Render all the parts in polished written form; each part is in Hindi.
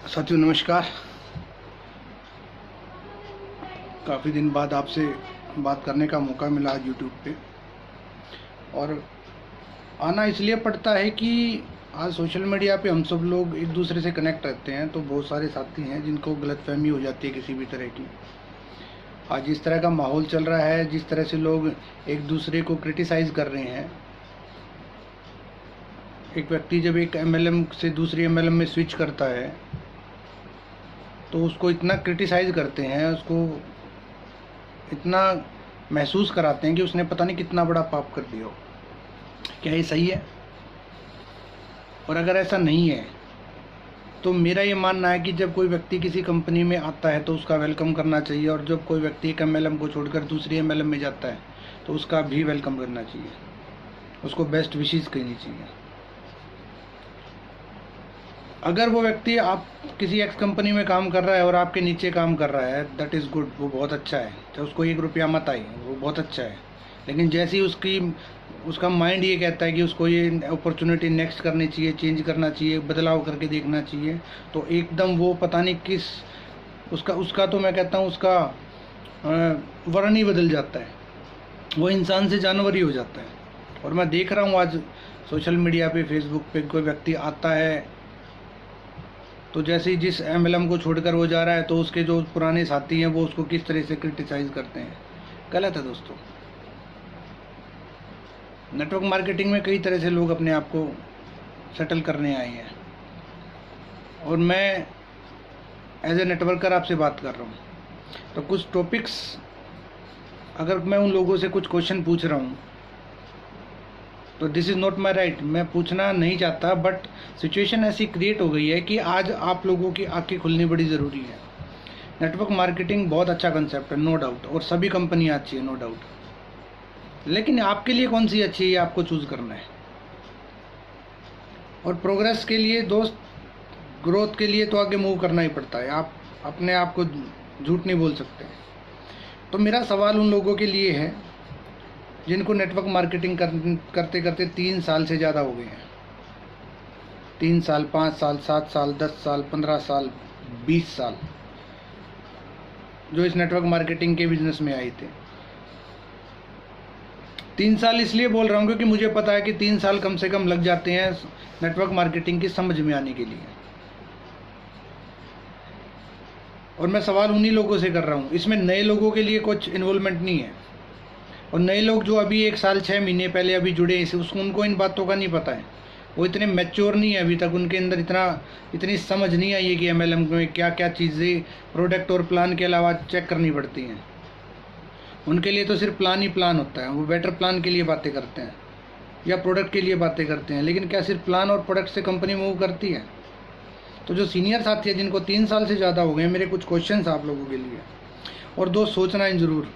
साथियों नमस्कार। काफ़ी दिन बाद आपसे बात करने का मौका मिला आज यूट्यूब पे, और आना इसलिए पड़ता है कि आज सोशल मीडिया पे हम सब लोग एक दूसरे से कनेक्ट रहते हैं, तो बहुत सारे साथी हैं जिनको गलतफहमी हो जाती है किसी भी तरह की। आज जिस तरह का माहौल चल रहा है, जिस तरह से लोग एक दूसरे को क्रिटिसाइज़ कर रहे हैं, एक व्यक्ति जब एक एमएलएम से दूसरी एमएलएम में स्विच करता है तो उसको इतना क्रिटिसाइज़ करते हैं, उसको इतना महसूस कराते हैं कि उसने पता नहीं कितना बड़ा पाप कर दिया हो। क्या ये सही है? और अगर ऐसा नहीं है तो मेरा ये मानना है कि जब कोई व्यक्ति किसी कंपनी में आता है तो उसका वेलकम करना चाहिए, और जब कोई व्यक्ति एक एमएलएम को छोड़कर दूसरी एमएलएम में जाता है तो उसका भी वेलकम करना चाहिए, उसको बेस्ट विशेस कहनी चाहिए। अगर वो व्यक्ति आप किसी एक्स कंपनी में काम कर रहा है और आपके नीचे काम कर रहा है, दैट इज़ गुड, वो बहुत अच्छा है। चाहे उसको 1 रुपया मत आए, वो बहुत अच्छा है। लेकिन जैसे ही उसका माइंड ये कहता है कि उसको ये अपॉर्चुनिटी नेक्स्ट करनी चाहिए, चेंज करना चाहिए, बदलाव करके देखना चाहिए, तो एकदम वो पता नहीं किस उसका तो मैं कहता हूँ उसका वर्ण ही बदल जाता है, वो इंसान से जानवर ही हो जाता है। और मैं देख रहा हूँ आज सोशल मीडिया पे, फेसबुक पे कोई व्यक्ति आता है तो जैसे ही जिस एमएलएम को छोड़कर वो जा रहा है तो उसके जो पुराने साथी हैं वो उसको किस तरह से क्रिटिसाइज़ करते हैं। गलत है दोस्तों। नेटवर्क मार्केटिंग में कई तरह से लोग अपने आप को सेटल करने आए हैं, और मैं एज ए नेटवर्कर आपसे बात कर रहा हूँ। तो कुछ टॉपिक्स, अगर मैं उन लोगों से कुछ क्वेश्चन पूछ रहा हूँ तो this is not my right, मैं पूछना नहीं चाहता, बट सिचुएशन ऐसी क्रिएट हो गई है कि आज आप लोगों की आंखें खुलनी बड़ी ज़रूरी है। नेटवर्क मार्केटिंग बहुत अच्छा कंसेप्ट है, नो डाउट, और सभी कंपनियाँ अच्छी है, नो डाउट, लेकिन आपके लिए कौन सी अच्छी है ये आपको चूज़ करना है। और प्रोग्रेस के लिए दोस्त, ग्रोथ के लिए तो आगे मूव करना ही पड़ता है, आप अपने आप को झूठ नहीं बोल सकते। तो मेरा सवाल उन लोगों के लिए है जिनको नेटवर्क मार्केटिंग करते करते 3 साल से ज़्यादा हो गए हैं। 3 साल, 5 साल, 7 साल, 10 साल, 15 साल, 20 साल, जो इस नेटवर्क मार्केटिंग के बिजनेस में आए थे। 3 साल इसलिए बोल रहा हूँ क्योंकि मुझे पता है कि 3 साल कम से कम लग जाते हैं नेटवर्क मार्केटिंग की समझ में आने के लिए। और मैं सवाल उन्हीं लोगों से कर रहा हूँ, इसमें नए लोगों के लिए कुछ इन्वॉल्वमेंट नहीं है। और नए लोग जो अभी 1 साल 6 महीने पहले अभी जुड़े हैं, उनको इन बातों का नहीं पता है, वो इतने मैच्योर नहीं है अभी तक, उनके अंदर इतनी समझ नहीं आई है कि एमएलएम में क्या क्या चीज़ें प्रोडक्ट और प्लान के अलावा चेक करनी पड़ती हैं। उनके लिए तो सिर्फ प्लान ही प्लान होता है, वो बेटर प्लान के लिए बातें करते हैं या प्रोडक्ट के लिए बातें करते हैं, लेकिन क्या सिर्फ प्लान और प्रोडक्ट से कंपनी मूव करती है? तो जो सीनियर साथी है जिनको 3 साल से ज़्यादा हो गए, मेरे कुछ क्वेश्चन आप लोगों के लिए। और दोस्त सोचना इन ज़रूर,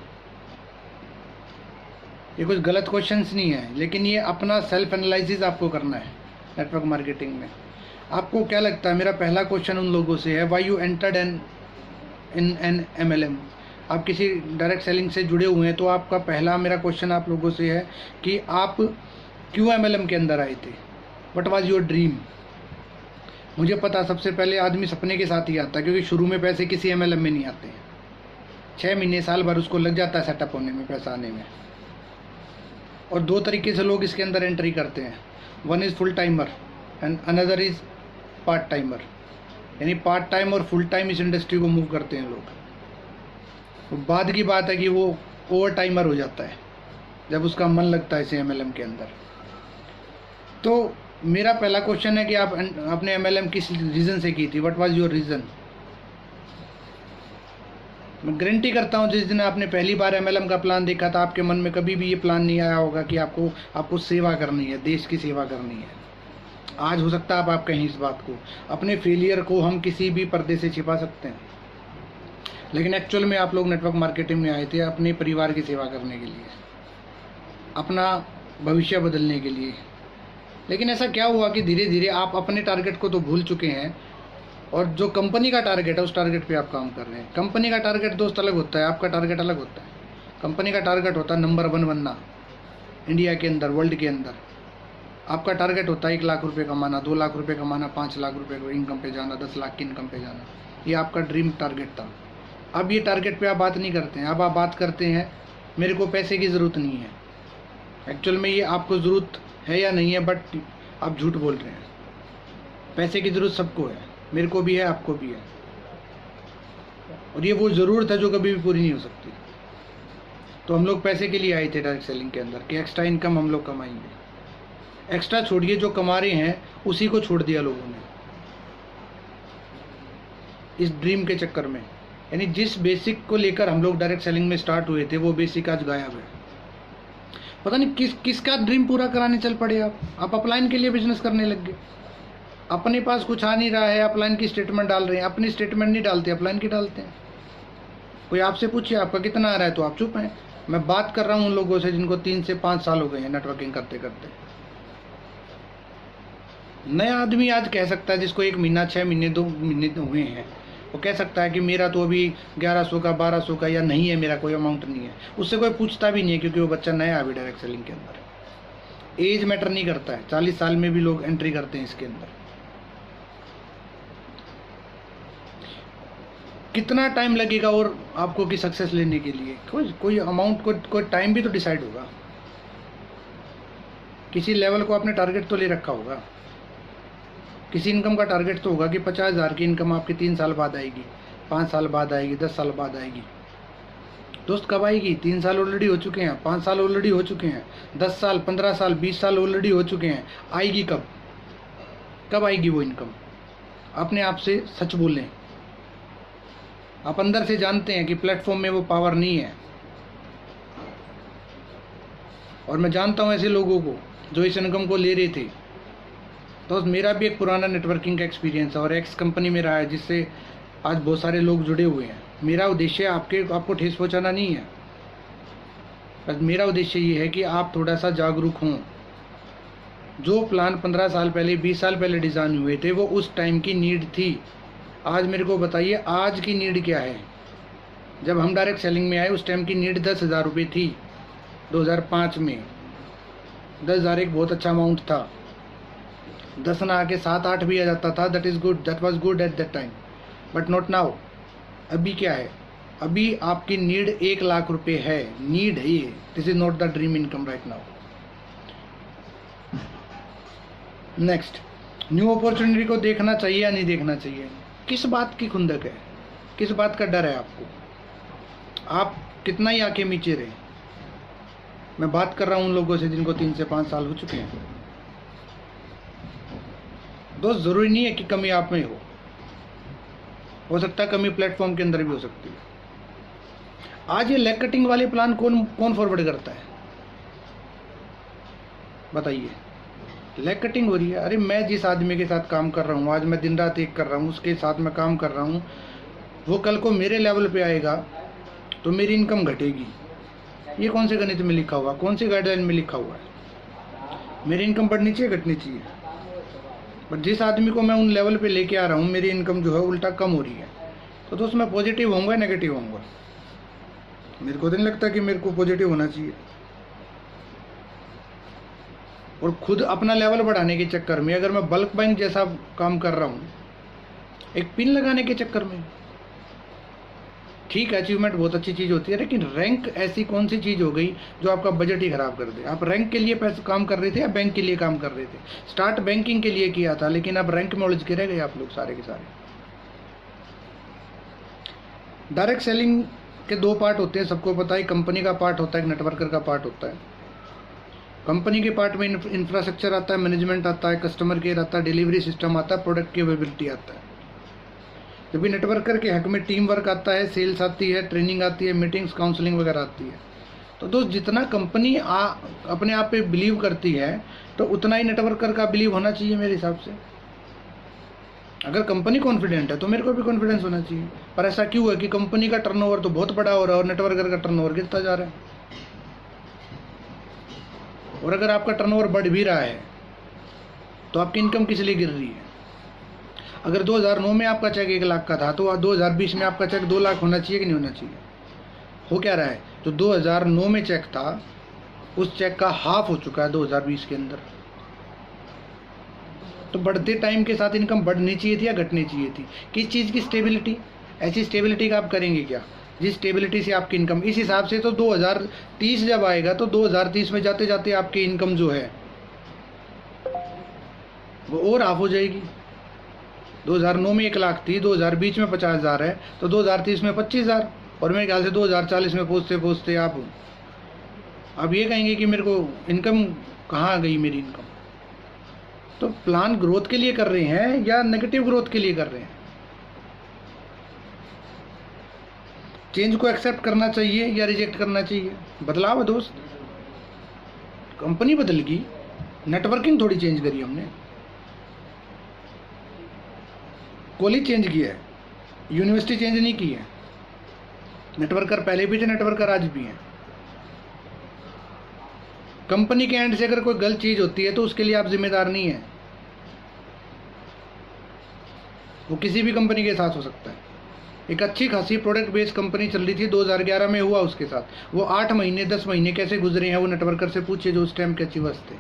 ये कुछ गलत क्वेश्चंस नहीं है, लेकिन ये अपना सेल्फ एनालिसिस आपको करना है नेटवर्क मार्केटिंग में। आपको क्या लगता है? मेरा पहला क्वेश्चन उन लोगों से है, why you entered in an MLM. आप किसी डायरेक्ट सेलिंग से जुड़े हुए हैं तो आपका पहला मेरा क्वेश्चन आप लोगों से है कि आप क्यों एमएलएम के अंदर आए थे, व्हाट वाज योर ड्रीम। मुझे पता, सबसे पहले आदमी सपने के साथ ही आता है, क्योंकि शुरू में पैसे किसी एमएलएम में नहीं आते हैं। 6 महीने साल भर उसको लग जाता है सेटअप होने में, पैसा आने में। और 2 तरीके से लोग इसके अंदर एंट्री करते हैं, one is full timer and another is part timer. यानी पार्ट टाइम और फुल टाइम इस इंडस्ट्री को मूव करते हैं लोग। तो बाद की बात है कि वो ओवर टाइमर हो जाता है जब उसका मन लगता है इस एमएलएम के अंदर। तो मेरा पहला क्वेश्चन है कि आप अपने एमएलएम किस रीज़न से की थी, व्हाट वाज योर रीज़न। मैं गारंटी करता हूँ जिस दिन आपने पहली बार एमएलएम का प्लान देखा था, आपके मन में कभी भी ये प्लान नहीं आया होगा कि आपको सेवा करनी है, देश की सेवा करनी है। आज हो सकता है आप कहें इस बात को, अपने फेलियर को हम किसी भी पर्दे से छिपा सकते हैं, लेकिन एक्चुअल में आप लोग नेटवर्क मार्केटिंग में आए थे अपने परिवार की सेवा करने के लिए, अपना भविष्य बदलने के लिए। लेकिन ऐसा क्या हुआ कि धीरे धीरे आप अपने टारगेट को तो भूल चुके हैं, और जो कंपनी का टारगेट है उस टारगेट पे आप काम कर रहे हैं। कंपनी का टारगेट दोस्त अलग होता है, आपका टारगेट अलग होता है। कंपनी का टारगेट होता है नंबर 1 बनना इंडिया के अंदर, वर्ल्ड के अंदर। आपका टारगेट होता है 1 लाख रुपए कमाना, 2 लाख रुपए कमाना, 5 लाख रुपए को इनकम पे जाना, 10 लाख की इनकम पे जाना। ये आपका ड्रीम टारगेट था। अब ये टारगेट पे आप बात नहीं करते हैं, अब आप बात करते हैं मेरे को पैसे की ज़रूरत नहीं है। एक्चुअल में ये आपको ज़रूरत है या नहीं है, बट आप झूठ बोल रहे हैं। पैसे की ज़रूरत सबको है, मेरे को भी है, आपको भी है, और ये वो ज़रूरत है जो कभी भी पूरी नहीं हो सकती। तो हम लोग पैसे के लिए आए थे डायरेक्ट सेलिंग के अंदर कि एक्स्ट्रा इनकम हम लोग कमाएंगे। एक्स्ट्रा छोड़िए, जो कमा रहे हैं उसी को छोड़ दिया लोगों ने इस ड्रीम के चक्कर में। यानी जिस बेसिक को लेकर हम लोग डायरेक्ट सेलिंग में स्टार्ट हुए थे, वो बेसिक आज गायब है। पता नहीं किसका ड्रीम पूरा कराने चल पड़े आप अपलाइन के लिए बिजनेस करने लग गए। अपने पास कुछ आ नहीं रहा है, अपलाइन की स्टेटमेंट डाल रहे हैं। अपनी स्टेटमेंट नहीं डालते, अपलाइन की डालते हैं। कोई आपसे पूछिए आपका कितना आ रहा है तो आप चुप हैं। मैं बात कर रहा हूँ उन लोगों से जिनको 3 से 5 साल हो गए हैं नेटवर्किंग करते करते। नया आदमी आज कह सकता है, जिसको 1 महीना, 6 महीने, 2 महीने हुए हैं, वो कह सकता है कि मेरा तो अभी 1100 का, 1200 का या नहीं है, मेरा कोई अमाउंट नहीं है। उससे कोई पूछता भी नहीं है, क्योंकि वो बच्चा नया है अभी डायरेक्ट सेलिंग के अंदर। एज मैटर नहीं करता है, 40 साल में भी लोग एंट्री करते हैं इसके अंदर। कितना टाइम लगेगा और आपको कि सक्सेस लेने के लिए? कोई अमाउंट, कोई टाइम भी तो डिसाइड होगा। किसी लेवल को आपने टारगेट तो ले रखा होगा। किसी इनकम का टारगेट तो होगा कि 50,000 की इनकम आपकी 3 साल बाद आएगी, 5 साल बाद आएगी, 10 साल बाद आएगी। दोस्त कब आएगी? 3 साल ऑलरेडी हो चुके हैं, 5 साल ऑलरेडी हो चुके हैं, 10 साल, 15 साल, 20 साल ऑलरेडी हो चुके हैं। आएगी कब? कब आएगी वो इनकम? अपने आप से सच बोलें। आप अंदर से जानते हैं कि प्लेटफॉर्म में वो पावर नहीं है। और मैं जानता हूँ ऐसे लोगों को जो इस इनकम को ले रहे थे। तो मेरा भी एक पुराना नेटवर्किंग का एक्सपीरियंस है और एक्स कंपनी में रहा है, जिससे आज बहुत सारे लोग जुड़े हुए हैं। मेरा उद्देश्य आपको ठेस पहुंचाना नहीं है, बस मेरा उद्देश्य ये है कि आप थोड़ा सा जागरूक हों। जो प्लान 15 साल पहले, 20 साल पहले डिज़ाइन हुए थे, वो उस टाइम की नीड थी। आज मेरे को बताइए आज की नीड क्या है? जब हम डायरेक्ट सेलिंग में आए उस टाइम की नीड 10,000 रुपये थी 2005 में। 10,000 एक बहुत अच्छा अमाउंट था। 10 ना आके 7-8 भी आ जाता था, that is good, that was good at that time, but not now. अभी क्या है? अभी आपकी नीड 1 लाख रुपये है, नीड है ये। This is not the dream income right now. Next, new opportunity को देखना चाहिए या नहीं देखना चाहिए? किस बात की खुंदक है? किस बात का डर है आपको? आप कितना ही आंखें मीचे रहे। मैं बात कर रहा हूँ उन लोगों से जिनको 3 से 5 साल हो चुके हैं। दोस्त, ज़रूरी नहीं है कि कमी आप में हो सकता है कमी प्लेटफॉर्म के अंदर भी हो सकती है। आज ये लेग कटिंग वाले प्लान कौन फॉरवर्ड करता है? बताइए। लेग कटिंग हो रही है। अरे मैं जिस आदमी के साथ काम कर रहा हूँ, आज मैं दिन रात एक कर रहा हूँ, उसके साथ मैं काम कर रहा हूँ, वो कल को मेरे लेवल पे आएगा तो मेरी इनकम घटेगी। ये कौन से गणित में लिखा हुआ, कौन सी गाइडलाइन में लिखा हुआ है? मेरी इनकम बढ़नी चाहिए, घटनी चाहिए? बट जिस आदमी को मैं उन लेवल पे लेके आ रहा हूँ, मेरी इनकम जो है उल्टा कम हो रही है। तो दोस्त, मैं पॉजिटिव होऊंगा, नेगेटिव होऊंगा? मेरे को तो नहीं लगता कि मेरे को पॉजिटिव होना चाहिए। और खुद अपना लेवल बढ़ाने के चक्कर में अगर मैं बल्क बाइंग जैसा काम कर रहा हूँ, एक पिन लगाने के चक्कर में, ठीक है अचीवमेंट बहुत अच्छी चीज़ होती है, लेकिन रैंक ऐसी कौन सी चीज़ हो गई जो आपका बजट ही खराब कर दे? आप रैंक के लिए पैसे काम कर रहे थे या बैंक के लिए काम कर रहे थे? स्टार्ट बैंकिंग के लिए किया था, लेकिन अब रैंक में उलझ के रह गए आप लोग सारे के सारे। डायरेक्ट सेलिंग के 2 पार्ट होते हैं, सबको पता है। कंपनी का पार्ट होता है, एक नेटवर्कर का पार्ट होता है। कंपनी के पार्ट में इंफ्रास्ट्रक्चर आता है, मैनेजमेंट आता है, कस्टमर केयर आता है, डिलीवरी सिस्टम आता है, प्रोडक्ट की अवेलेबिलिटी आता है। जब भी नेटवर्कर के हक में टीम वर्क आता है, सेल्स आती है, ट्रेनिंग आती है, मीटिंग्स, काउंसलिंग वगैरह आती है। तो दोस्त, जितना कंपनी अपने आप पे बिलीव करती है, तो उतना ही नेटवर्कर का बिलीव होना चाहिए मेरे हिसाब से। अगर कंपनी कॉन्फिडेंट है तो मेरे को भी कॉन्फिडेंस होना चाहिए। पर ऐसा क्यों है कि कंपनी का टर्नओवर तो बहुत बड़ा हो रहा है और नेटवर्कर का टर्नओवर गिरता जा रहा है? और अगर आपका टर्नओवर बढ़ भी रहा है तो आपकी इनकम किस लिए गिर रही है? अगर 2009 में आपका चेक 1 लाख का था, तो 2020 में आपका चेक 2 लाख होना चाहिए कि नहीं होना चाहिए? हो क्या रहा है? जो 2009 में चेक था, उस चेक का हाफ हो चुका है 2020 के अंदर। तो बढ़ते टाइम के साथ इनकम बढ़नी चाहिए थी या घटनी चाहिए थी? किस चीज़ की स्टेबिलिटी? ऐसी स्टेबिलिटी का आप करेंगे क्या जिस स्टेबिलिटी से आपकी इनकम, इस हिसाब से तो 2030 जब आएगा तो 2030 में जाते जाते आपकी इनकम जो है वो और हाफ हो जाएगी। 2009 में 1 लाख थी, 2020 में 50,000 है, तो 2030 में 25,000, और मेरे ख्याल से 2040 में पहुँचते पहुँचते आप ये कहेंगे कि मेरे को इनकम कहाँ आ गई मेरी इनकम। तो प्लान ग्रोथ के लिए कर रहे हैं या नेगेटिव ग्रोथ के लिए कर रहे हैं? चेंज को एक्सेप्ट करना चाहिए या रिजेक्ट करना चाहिए? बदलाव है दोस्त, कंपनी बदल गई, नेटवर्किंग थोड़ी चेंज करी हमने, कॉलेज चेंज किया है, यूनिवर्सिटी चेंज नहीं की है। नेटवर्कर पहले भी थे, नेटवर्कर आज भी हैं। कंपनी के एंड से अगर कोई गलत चीज़ होती है तो उसके लिए आप जिम्मेदार नहीं हैं, वो किसी भी कंपनी के साथ हो सकता है। एक अच्छी खासी प्रोडक्ट बेस्ड कंपनी चल रही थी, 2011 में हुआ उसके साथ, वो 8 महीने 10 महीने कैसे गुजरे हैं वो नेटवर्कर से पूछिए जो उस टाइम के अचीवर्स थे।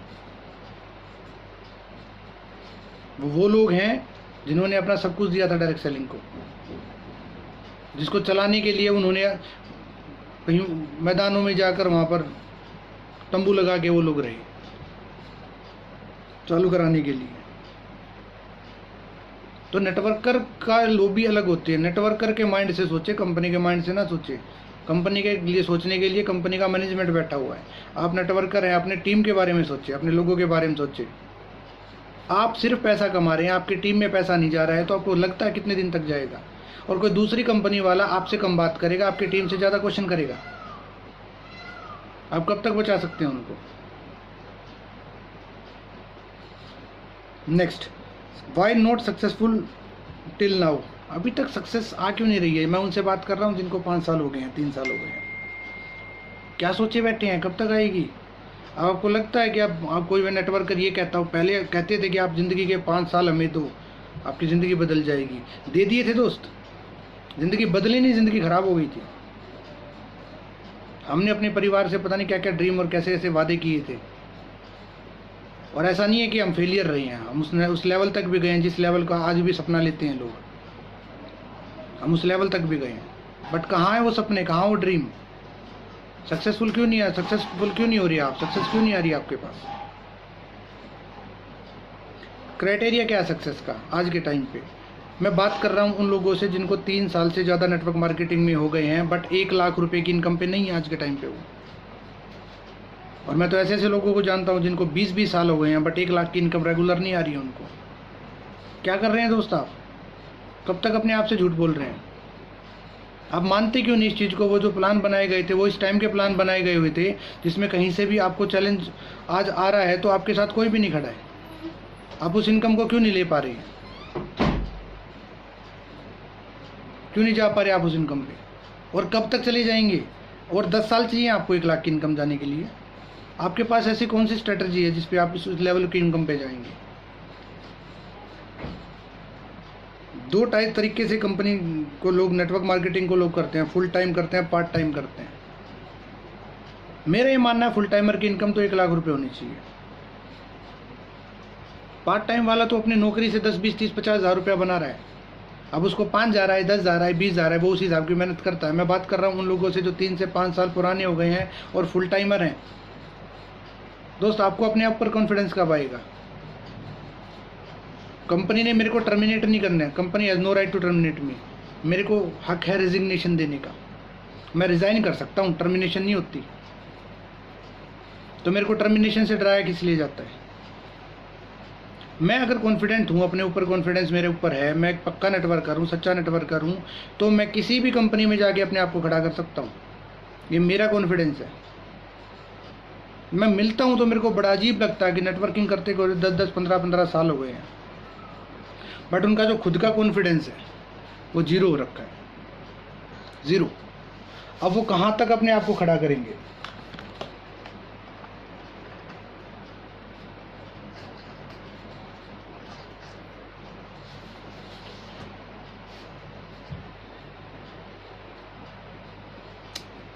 वो लोग हैं जिन्होंने अपना सब कुछ दिया था डायरेक्ट सेलिंग को, जिसको चलाने के लिए उन्होंने कहीं मैदानों में जाकर वहाँ पर तंबू लगा के वो लोग रहे चालू कराने के लिए। तो नेटवर्कर का लोबी अलग होती है, नेटवर्कर के माइंड से सोचे, कंपनी के माइंड से ना सोचे। कंपनी के लिए सोचने के लिए कंपनी का मैनेजमेंट बैठा हुआ है, आप नेटवर्कर हैं, अपने टीम के बारे में सोचिए, अपने लोगों के बारे में सोचिए। आप सिर्फ पैसा कमा रहे हैं, आपकी टीम में पैसा नहीं जा रहा है, तो आपको लगता है कितने दिन तक जाएगा? और कोई दूसरी कंपनी वाला आपसे कम बात करेगा, आपकी टीम से ज़्यादा क्वेश्चन करेगा, आप कब तक बचा सकते हैं उनको? Next, why not successful till now? अभी तक सक्सेस आ क्यों नहीं रही है? मैं उनसे बात कर रहा हूँ जिनको 5 साल हो गए हैं, 3 साल हो गए हैं, क्या सोचे बैठे हैं, कब तक आएगी? अब आपको लगता है कि आप कोई नेटवर्कर ये कहता हो, पहले कहते थे कि आप ज़िंदगी के 5 साल हमें दो, आपकी ज़िंदगी बदल जाएगी, दे दिए थे दोस्त, ज़िंदगी बदली नहीं, ज़िंदगी ख़राब हो गई थी। हमने अपने परिवार से पता नहीं क्या क्या ड्रीम और कैसे कैसे वादे किए थे, और ऐसा नहीं है कि हम फेलियर रहे हैं, हम उस लेवल तक भी गए हैं जिस लेवल का आज भी सपना लेते हैं लोग, हम उस लेवल तक भी गए हैं। बट कहाँ है वो सपने, कहाँ वो ड्रीम? सक्सेसफुल क्यों नहीं है? सक्सेसफुल क्यों नहीं हो रही आप? सक्सेस क्यों नहीं आ रही आपके पास? क्राइटेरिया क्या है सक्सेस का आज के टाइम पे? मैं बात कर रहा हूँ उन लोगों से जिनको 3 साल से ज़्यादा नेटवर्क मार्केटिंग में हो गए हैं, बट 1 लाख रुपए की इनकम पे नहीं है आज के टाइम पे वो। और मैं तो ऐसे ऐसे लोगों को जानता हूँ जिनको 20-20 साल हो गए हैं, बट 1 लाख की इनकम रेगुलर नहीं आ रही है उनको। क्या कर रहे हैं दोस्त आप? कब तक अपने आप से झूठ बोल रहे हैं? आप मानते क्यों नहीं इस चीज़ को? वो जो प्लान बनाए गए थे वो इस टाइम के प्लान बनाए गए हुए थे जिसमें कहीं से भी आपको चैलेंज आज आ रहा है तो आपके साथ कोई भी नहीं खड़ा है। आप उस इनकम को क्यों नहीं ले पा रहे हैं? क्यों नहीं जा पा रहे आप उस इनकम पे? और कब तक चले जाएंगे? और 10 साल चाहिए आपको 1 लाख की इनकम जाने के लिए? आपके पास ऐसी कौन सी स्ट्रेटजी है जिस पे आप इस लेवल की इनकम पे जाएंगे? 2 टाइप तरीके से कंपनी को लोग, नेटवर्क मार्केटिंग को लोग करते हैं, फुल टाइम करते हैं, पार्ट टाइम करते हैं। मेरा ये मानना है फुल टाइमर की इनकम तो 1 लाख रुपए होनी चाहिए। पार्ट टाइम वाला तो अपनी नौकरी से 10, 20, 30, 50 हज़ार रुपया बना रहा है, अब उसको 5 जा रहा है, 10 जा रहा है, 20 जा रहा है, वो उस हिसाब की मेहनत करता है। मैं बात कर रहा हूँ उन लोगों से जो 3 से 5 साल पुराने हो गए हैं और फुल टाइमर हैं। दोस्त, आपको अपने आप पर कॉन्फिडेंस कब आएगा? कंपनी ने मेरे को टर्मिनेट नहीं करना है, company has no right to terminate me. मेरे को हक है रेजिग्नेशन देने का, मैं रिज़ाइन कर सकता हूँ, टर्मिनेशन नहीं होती। तो मेरे को टर्मिनेशन से डराया किस लिए जाता है? मैं अगर कॉन्फिडेंट हूँ, अपने ऊपर कॉन्फिडेंस मेरे ऊपर है, मैं एक पक्का नेटवर्कर हूँ, सच्चा नेटवर्कर हूँ, तो मैं किसी भी कंपनी में जाके अपने आप को खड़ा कर सकता हूँ। ये मेरा कॉन्फिडेंस है। मैं मिलता हूँ तो मेरे को बड़ा अजीब लगता है कि नेटवर्किंग करते को 10-10, 15-15 साल हो गए हैं, बट उनका जो खुद का कॉन्फिडेंस है वो जीरो हो रखा है, ज़ीरो। अब वो कहाँ तक अपने आप को खड़ा करेंगे?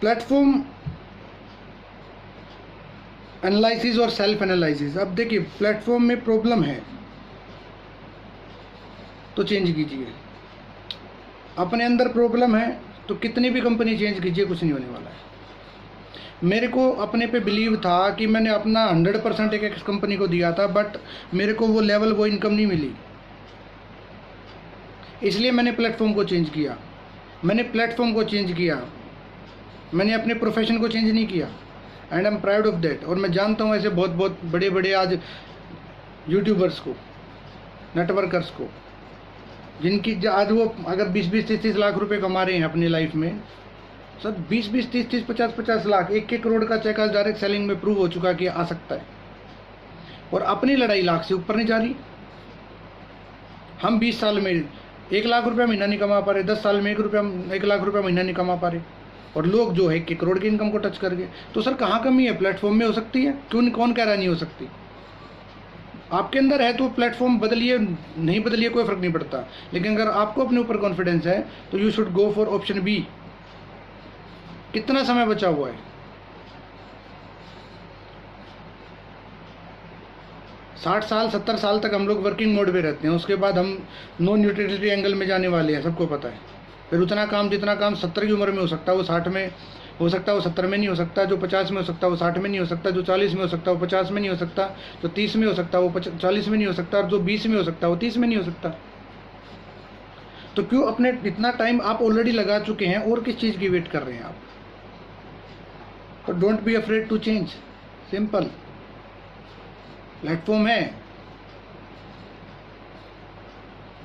प्लेटफॉर्म एनालिसिस और सेल्फ एनालिसिस। अब देखिए, प्लेटफॉर्म में प्रॉब्लम है, तो चेंज कीजिए। अपने अंदर प्रॉब्लम है तो कितनी भी कंपनी चेंज कीजिए, कुछ नहीं होने वाला है। मेरे को अपने पे बिलीव था कि मैंने अपना 100% एक कंपनी को दिया था, बट मेरे को वो लेवल, वो इनकम नहीं मिली, इसलिए मैंने प्लेटफॉर्म को चेंज किया। मैंने प्लेटफॉर्म को चेंज किया, मैंने अपने प्रोफेशन को चेंज नहीं किया, and I am proud of that. और मैं जानता हूँ ऐसे बहुत बहुत बड़े बड़े आज यूट्यूबर्स को, नेटवर्कर्स को, जिनकी आज वो अगर 20-20, 30-30 लाख रुपए कमा रहे हैं अपनी लाइफ में। सर 20-20, 30-30, 50-50 लाख, 1-1 करोड़ का चेक आज डायरेक्ट सेलिंग में प्रूव हो चुका कि आ सकता है, और अपनी लड़ाई लाख से ऊपर नहीं जा रही। हम 20 साल में 1 लाख रुपया महीना नहीं कमा पा रहे, 10 साल में 1 लाख रुपया महीना नहीं कमा पा रहे, और लोग जो है 1 करोड़ की इनकम को टच कर गए। तो सर कहाँ कमी है? प्लेटफॉर्म में हो सकती है, क्यों? कौन कह रहा नहीं हो सकती? आपके अंदर है तो प्लेटफॉर्म बदलिए, नहीं बदलिए कोई फर्क नहीं पड़ता, लेकिन अगर आपको अपने ऊपर कॉन्फिडेंस है तो you should go for option B. कितना समय बचा हुआ है? 60 साल 70 साल तक हम लोग वर्किंग मोड पे रहते हैं, उसके बाद हम नॉन यूटिलिटी एंगल में जाने वाले हैं, सबको पता है। फिर उतना काम, जितना काम 70 की उम्र में हो सकता है वो 60 में हो सकता है, वो 70 में नहीं हो सकता, जो 50 में हो सकता है वो 60 में नहीं हो सकता, जो 40 में हो सकता है वो 50 में नहीं हो सकता, जो 30 में हो सकता है वो 40 में नहीं हो सकता, और जो 20 में हो सकता है वो 30 में नहीं हो सकता। तो क्यों अपने इतना टाइम आप ऑलरेडी लगा चुके हैं, और किस चीज़ की वेट कर रहे हैं आप? तो don't be afraid to change, simple. Platform है,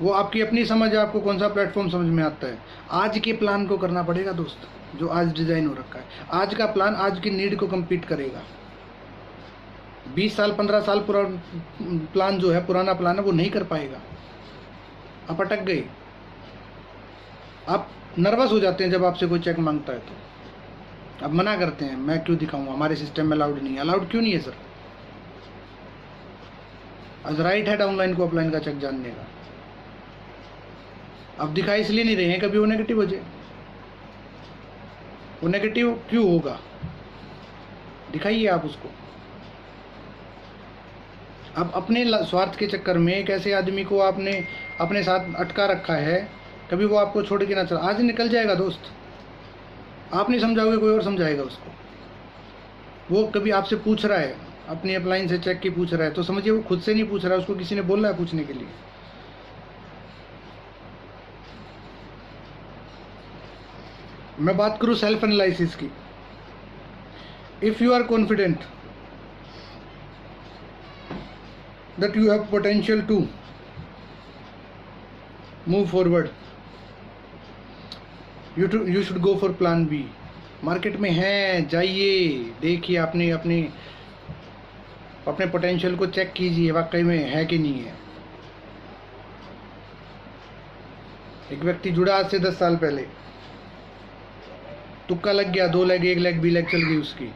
वो आपकी अपनी समझ है, आपको कौन सा प्लेटफॉर्म समझ में आता है। आज के प्लान को करना पड़ेगा दोस्त, जो आज डिज़ाइन हो रखा है। आज का प्लान आज की नीड को कम्पीट करेगा। 20 साल 15 साल प्लान जो है, पुराना प्लान है, वो नहीं कर पाएगा। आप अटक गए। आप नर्वस हो जाते हैं जब आपसे कोई चेक मांगता है, तो आप मना करते हैं, मैं क्यों दिखाऊंगा, हमारे सिस्टम में अलाउड नहीं है। अलाउड क्यों नहीं है सर? आज राइट है डाउनलाइन को अपलाइन का चेक जानने का। अब दिखा इसलिए नहीं रहे हैं कभी वो नेगेटिव हो जाए। वो नेगेटिव क्यों होगा? दिखाइए आप उसको। अब अपने स्वार्थ के चक्कर में एक ऐसे आदमी को आपने अपने साथ अटका रखा है, कभी वो आपको छोड़ के ना चला। आज निकल जाएगा दोस्त, आप नहीं समझाओगे, कोई और समझाएगा उसको। वो कभी आपसे पूछ रहा है, अपनी अपलाइन से चेक की पूछ रहा है, तो समझिए वो खुद से नहीं पूछ रहा है, उसको किसी ने बोला है पूछने के लिए। मैं बात करूं सेल्फ एनालिसिस की। If you are confident that you have potential to move forward, you should go for plan B. Market में है, जाइए, देखिए, अपने पोटेंशियल को चेक कीजिए, वाकई में है कि नहीं है। एक व्यक्ति जुड़ा आज से 10 साल पहले, तुक्का लग गया, 2 लेग 1 लेग 2 लेग चल गई उसकी,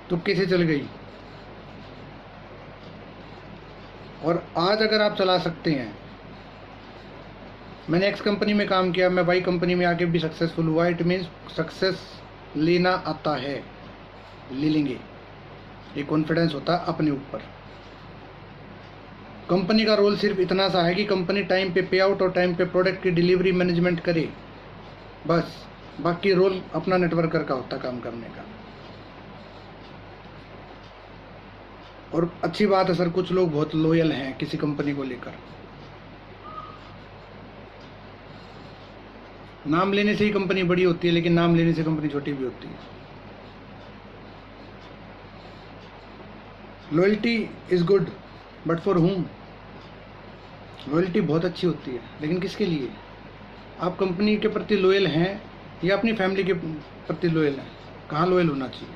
तुक्के से चल गई। और आज अगर आप चला सकते हैं, मैंने एक्स कंपनी में काम किया, मैं वाई कंपनी में आके भी सक्सेसफुल हुआ, इट मीन्स सक्सेस लेना आता है, ले लेंगे। ये कॉन्फिडेंस होता है अपने ऊपर। कंपनी का रोल सिर्फ इतना सा है कि कंपनी टाइम पे पे आउट और टाइम पे प्रोडक्ट की डिलीवरी मैनेजमेंट करे, बस। बाकी रोल अपना नेटवर्कर का होता है काम करने का। और अच्छी बात है सर, कुछ लोग बहुत लॉयल हैं किसी कंपनी को लेकर। नाम लेने से ही कंपनी बड़ी होती है, लेकिन नाम लेने से कंपनी छोटी भी होती है। Loyalty is good, but for हुम? लॉयल्टी बहुत अच्छी होती है, लेकिन किसके लिए? आप कंपनी के प्रति लॉयल हैं या अपनी फैमिली के प्रति लॉयल हैं? कहाँ लॉयल होना चाहिए?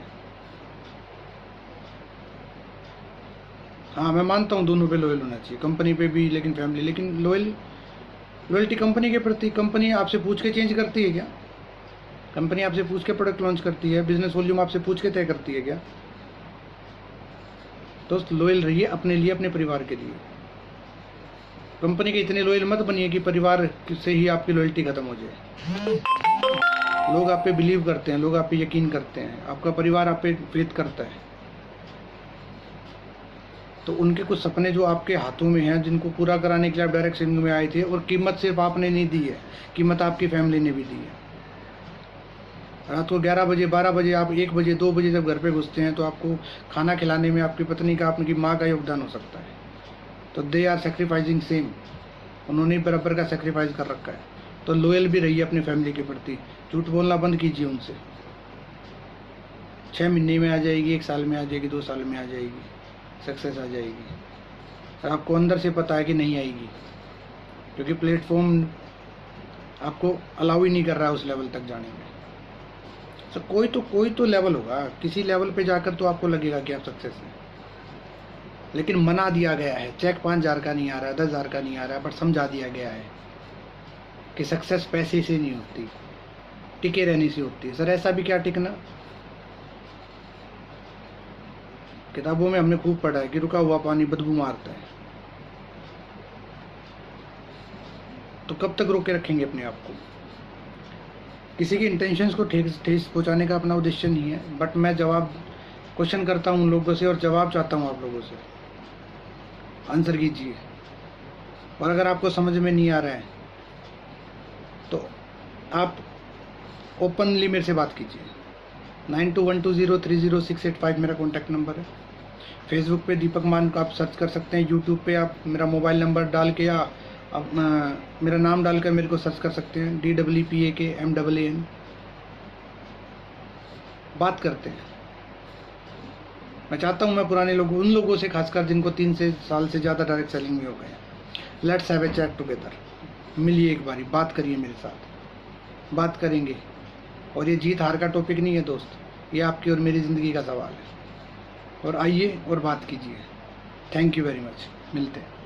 हाँ, मैं मानता हूँ दोनों पे लॉयल होना चाहिए, कंपनी पे भी, लेकिन फैमिली। लेकिन लॉयल्टी कंपनी के प्रति, कंपनी आपसे पूछ के चेंज करती है क्या? कंपनी आपसे पूछ के प्रोडक्ट लॉन्च करती है? बिजनेस वॉल्यूम आपसे पूछ के तय करती है क्या? दोस्त, लॉयल रहिए अपने लिए, अपने परिवार के लिए। कंपनी के इतने लॉयल मत बनिए कि परिवार से ही आपकी लॉयल्टी खत्म हो जाए। लोग आप पे बिलीव करते हैं, लोग आप पे यकीन करते हैं, आपका परिवार आप पे फेथ करता है। तो उनके कुछ सपने जो आपके हाथों में हैं, जिनको पूरा कराने के लिए आप डायरेक्ट सेलिंग में आए थे, और कीमत सिर्फ आपने नहीं दी है, कीमत आपकी फैमिली ने भी दी है। रात को 11 बजे 12 बजे आप 1 बजे 2 बजे जब घर पे घुसते हैं, तो आपको खाना खिलाने में आपकी पत्नी का, आपकी माँ का योगदान हो सकता है। तो दे आर सेक्रीफाइसिंग सेम, उन्होंने बराबर का सेक्रीफाइस कर रखा है। तो लॉयल भी रहिए अपनी फैमिली के प्रति, झूठ बोलना बंद कीजिए उनसे। 6 महीने में आ जाएगी, 1 साल में आ जाएगी, 2 साल में आ जाएगी, सक्सेस आ जाएगी। और आपको अंदर से पता है कि नहीं आएगी, क्योंकि प्लेटफॉर्म आपको अलाउ ही नहीं कर रहा है उस लेवल तक जाने में। तो कोई तो लेवल होगा, किसी लेवल पे जाकर तो आपको लगेगा कि आप सक्सेस हैं। लेकिन मना दिया गया है, चेक 5,000 का नहीं आ रहा है, 10,000 का नहीं आ रहा है, बट समझा दिया गया है कि सक्सेस पैसे से नहीं होती, टिके रहने से होती है। सर ऐसा भी क्या टिकना? किताबों में हमने खूब पढ़ा है कि रुका हुआ पानी बदबू मारता है। तो कब तक रोके रखेंगे अपने आप को? किसी की इंटेंशंस को ठेस पहुंचाने का अपना उद्देश्य नहीं है, बट मैं जवाब क्वेश्चन करता हूं उन लोगों से, और जवाब चाहता हूं आप लोगों से। आंसर कीजिए। और अगर आपको समझ में नहीं आ रहा है तो आप ओपनली मेरे से बात कीजिए। 9212030685 मेरा कॉन्टैक्ट नंबर है। फेसबुक पे दीपक मान को आप सर्च कर सकते हैं। यूट्यूब पे आप मेरा मोबाइल नंबर डाल के, या आप मेरा नाम डालकर मेरे को सर्च कर सकते हैं, DPAKMAAN। बात करते हैं। मैं चाहता हूं मैं पुराने लोगों, उन लोगों से खासकर जिनको 3 साल से ज़्यादा डायरेक्ट सेलिंग में हो गए, let's have a chat together. मिलिए एक बारी, बात करिए मेरे साथ, बात करेंगे। और ये जीत हार का टॉपिक नहीं है दोस्त, ये आपकी और मेरी ज़िंदगी का सवाल है। और आइए और बात कीजिए। थैंक यू वेरी मच, मिलते हैं।